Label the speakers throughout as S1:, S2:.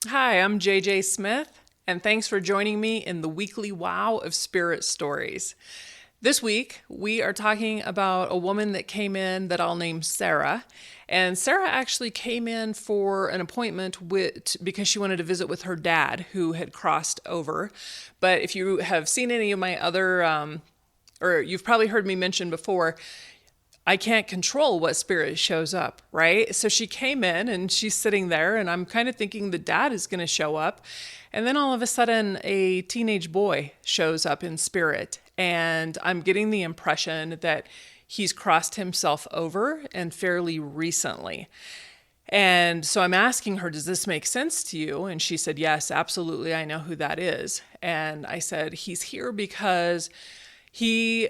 S1: Hi, I'm JJ Smith, and thanks for joining me in the weekly Wow of Spirit Stories. This week, we are talking about a woman that came in that I'll name Sarah. And Sarah actually came in for an appointment because she wanted to visit with her dad, who had crossed over. But if you have seen any of my other, or you've probably heard me mention before, I can't control what spirit shows up, right? So she came in and she's sitting there, and I'm kind of thinking the dad is going to show up. And then all of a sudden, a teenage boy shows up in spirit. And I'm getting the impression that he's crossed himself over and fairly recently. And so I'm asking her, does this make sense to you? And she said, yes, absolutely. I know who that is. And I said, he's here because he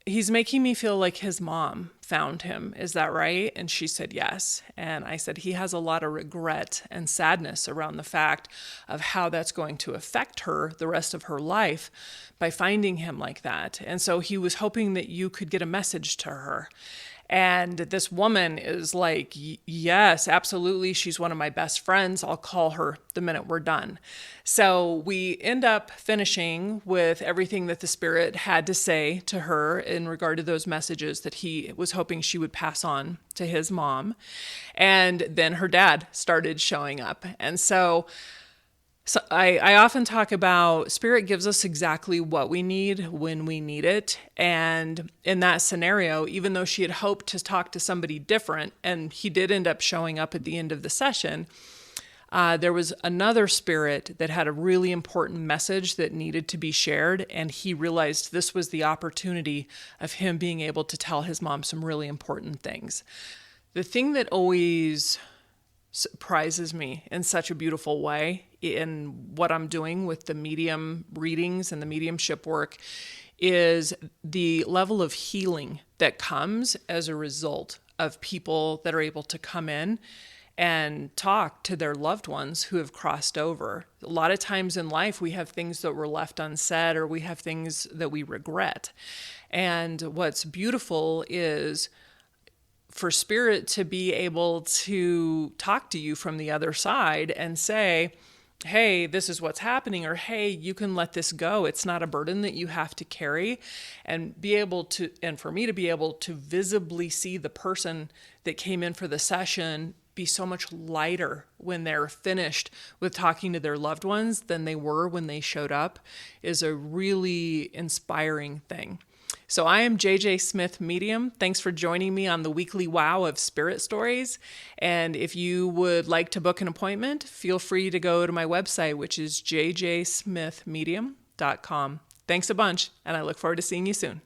S1: he's making me feel like his mom found him. Is that right? And she said yes. And I said he has a lot of regret and sadness around the fact of how that's going to affect her the rest of her life by finding him like that. And so he was hoping that you could get a message to her. And this woman is like, yes, absolutely. She's one of my best friends. I'll call her the minute we're done. So we end up finishing with everything that the spirit had to say to her in regard to those messages that he was hoping she would pass on to his mom. And then her dad started showing up. And so I often talk about spirit gives us exactly what we need when we need it. And in that scenario, even though she had hoped to talk to somebody different, and he did end up showing up at the end of the session, there was another spirit that had a really important message that needed to be shared. And he realized this was the opportunity of him being able to tell his mom some really important things. The thing that always surprises me in such a beautiful way in what I'm doing with the medium readings and the mediumship work is the level of healing that comes as a result of people that are able to come in and talk to their loved ones who have crossed over. A lot of times in life, we have things that were left unsaid, or we have things that we regret. And what's beautiful is for spirit to be able to talk to you from the other side and say, hey, this is what's happening, or hey, you can let this go. It's not a burden that you have to carry. And be able to, and for me to be able to visibly see the person that came in for the session be so much lighter when they're finished with talking to their loved ones than they were when they showed up is a really inspiring thing. So I am JJ Smith Medium. Thanks for joining me on the weekly Wow of Spirit Stories. And if you would like to book an appointment, feel free to go to my website, which is jjsmithmedium.com. Thanks a bunch, and I look forward to seeing you soon.